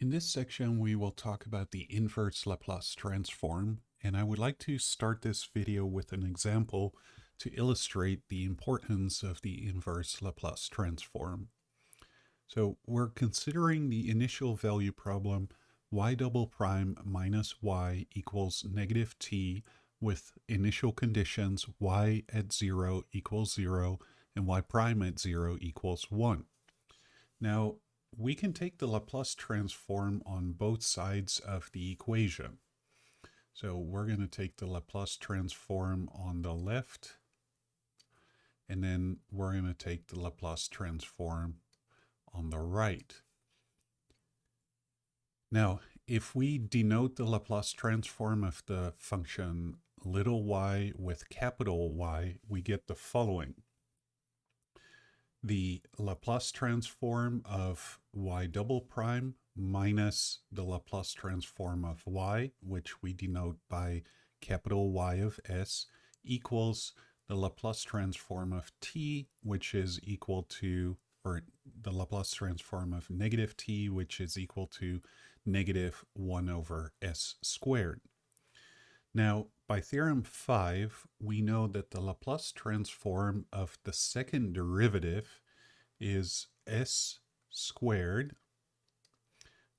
In this section, we will talk about the inverse Laplace transform, and I would like to start this video with an example to illustrate the importance of the inverse Laplace transform. So we're considering the initial value problem y double prime minus y equals negative t with initial conditions y at 0 equals 0 and y prime at 0 equals 1. Now, we can take the Laplace transform on both sides of the equation. So we're going to take the Laplace transform on the left, and then we're going to take the Laplace transform on the right. Now, if we denote the Laplace transform of the function little y with capital Y, we get the following. The Laplace transform of y double prime minus the Laplace transform of y, which we denote by capital Y of s, equals the Laplace transform of t, which is equal to, or the Laplace transform of negative t, which is equal to negative 1 over s squared. Now, by theorem 5, we know that the Laplace transform of the second derivative is s squared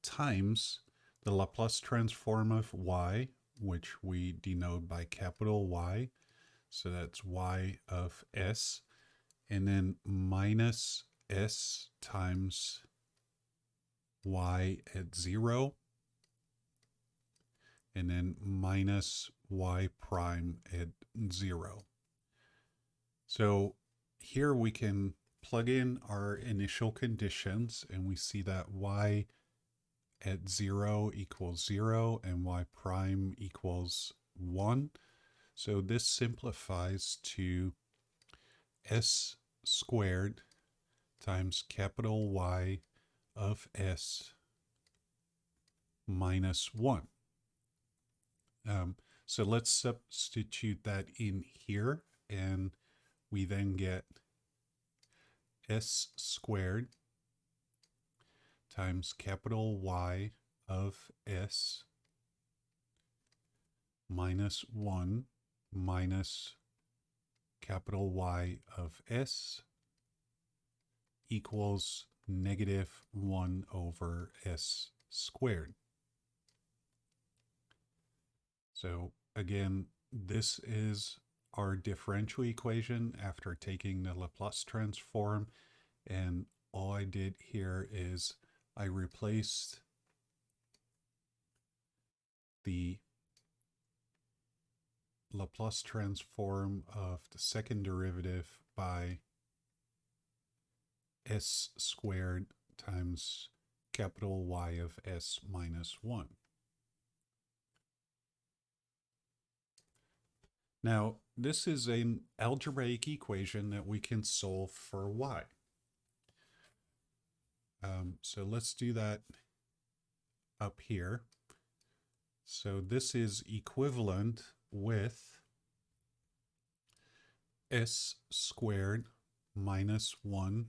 times the Laplace transform of y, which we denote by capital Y, so that's y of s, and then minus s times y at 0, and then minus y prime at 0. So here we can plug in our initial conditions, and we see that y at 0 equals 0 and y prime equals 1. So this simplifies to s squared times capital Y of s minus 1. So let's substitute that in here, and we then get s squared times capital Y of s minus 1 minus capital Y of s equals negative 1 over s squared. So again, this is our differential equation after taking the Laplace transform, and all I did here is I replaced the Laplace transform of the second derivative by s squared times capital Y of s minus 1. Now, this is an algebraic equation that we can solve for y. So let's do that up here. So this is equivalent with s squared minus 1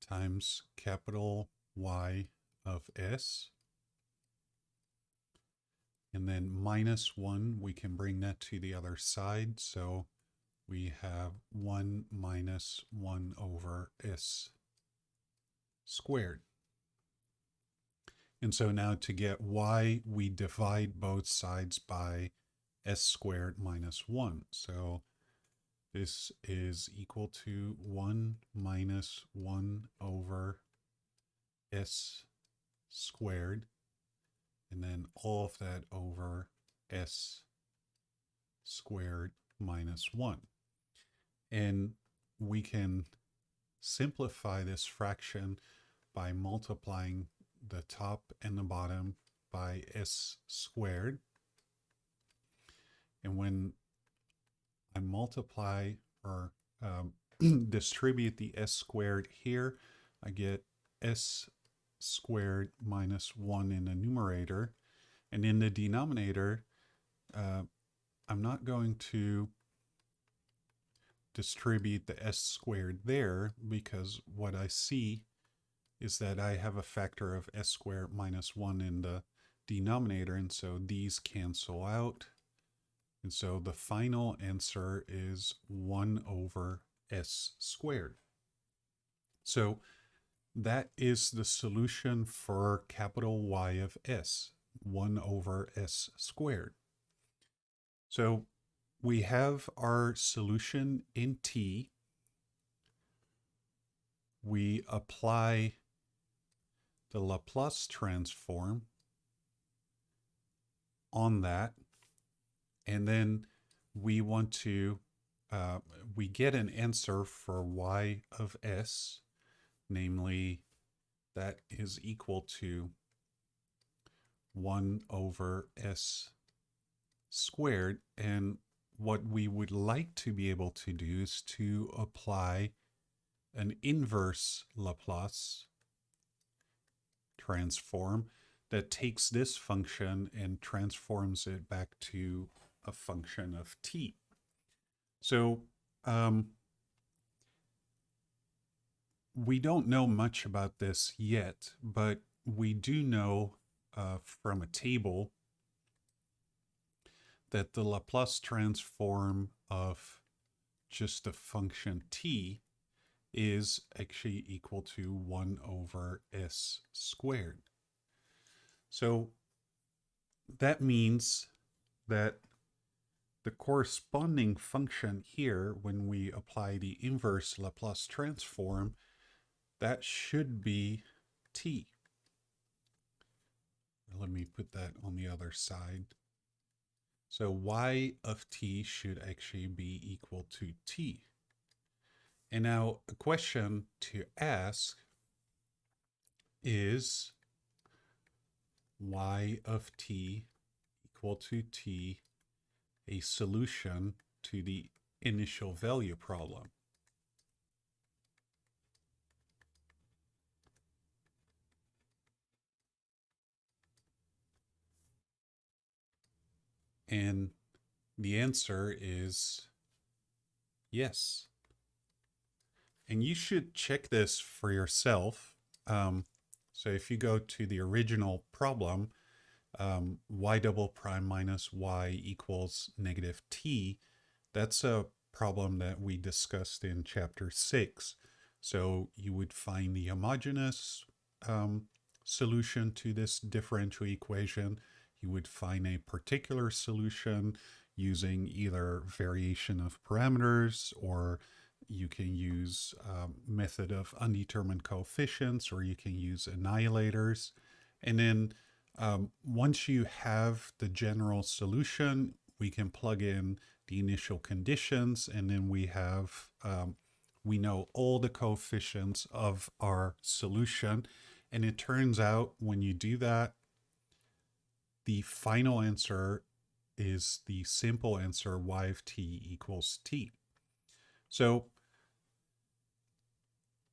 times capital Y of s. And then minus 1, we can bring that to the other side. So we have 1 minus 1 over s squared. And so now to get y, we divide both sides by s squared minus 1. So this is equal to 1 minus 1 over s squared, and then all of that over s squared minus 1. And we can simplify this fraction by multiplying the top and the bottom by s squared. And when I multiply or distribute the s squared here, I get s squared minus 1 in the numerator. And in the denominator, I'm not going to distribute the s squared there, because what I see is that I have a factor of s squared minus 1 in the denominator, and so these cancel out. And so the final answer is 1 over s squared. So that is the solution for capital Y of s, 1 over s squared. So we have our solution in t. We apply the Laplace transform on that, and then we want to, we get an answer for y of s, namely that is equal to 1 over s squared. And what we would like to be able to do is to apply an inverse Laplace transform that takes this function and transforms it back to a function of t. So we don't know much about this yet, but we do know from a table that the Laplace transform of just the function t is actually equal to 1 over s squared. So that means that the corresponding function here, when we apply the inverse Laplace transform, that should be t. Let me put that on the other side. So y of t should actually be equal to t. And now a question to ask is y of t equal to t a solution to the initial value problem? And the answer is yes. And you should check this for yourself. So if you go to the original problem, y double prime minus y equals negative t, that's a problem that we discussed in chapter 6. So you would find the homogeneous solution to this differential equation. You would find a particular solution using either variation of parameters, or you can use method of undetermined coefficients, or you can use annihilators. And then once you have the general solution, we can plug in the initial conditions, and then we have, we know all the coefficients of our solution. And it turns out when you do that, the final answer is the simple answer, y of t equals t. So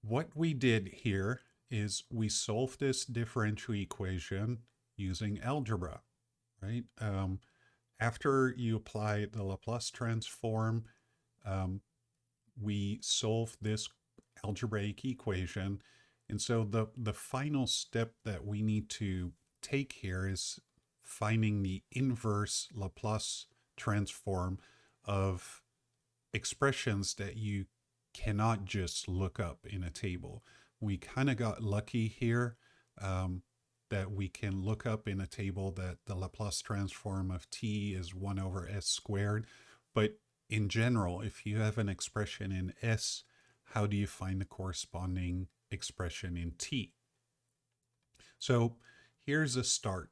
what we did here is we solved this differential equation using algebra, right? After you apply the Laplace transform, we solve this algebraic equation. And so the final step that we need to take here is finding the inverse Laplace transform of expressions that you cannot just look up in a table. We kind of got lucky here that we can look up in a table that the Laplace transform of t is 1 over s squared. But in general, if you have an expression in s, how do you find the corresponding expression in t? So here's a start.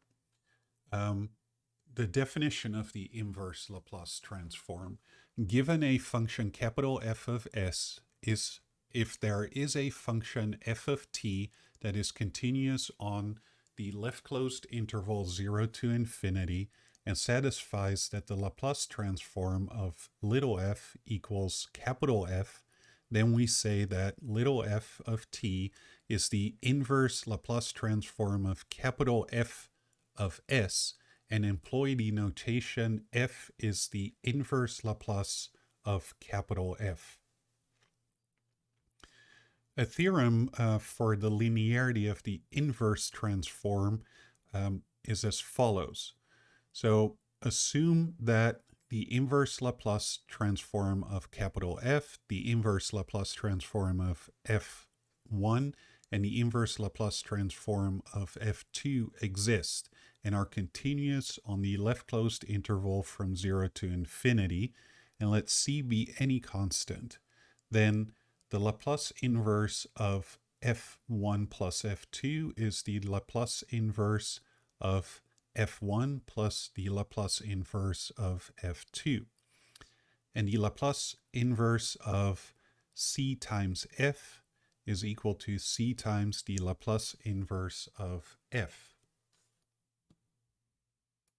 The definition of the inverse Laplace transform. Given a function capital F of s is if there is a function f of t that is continuous on the left closed interval 0 to infinity and satisfies that the Laplace transform of little f equals capital F, then we say that little f of t is the inverse Laplace transform of capital F of s, and employ the notation f is the inverse Laplace of capital F. A theorem for the linearity of the inverse transform is as follows. So assume that the inverse Laplace transform of capital F, the inverse Laplace transform of F1, and the inverse Laplace transform of F2 exist and are continuous on the left closed interval from 0 to infinity, and let C be any constant. Then the Laplace inverse of F1 plus F2 is the Laplace inverse of F1 plus the Laplace inverse of F2. And the Laplace inverse of C times F is equal to C times the Laplace inverse of F.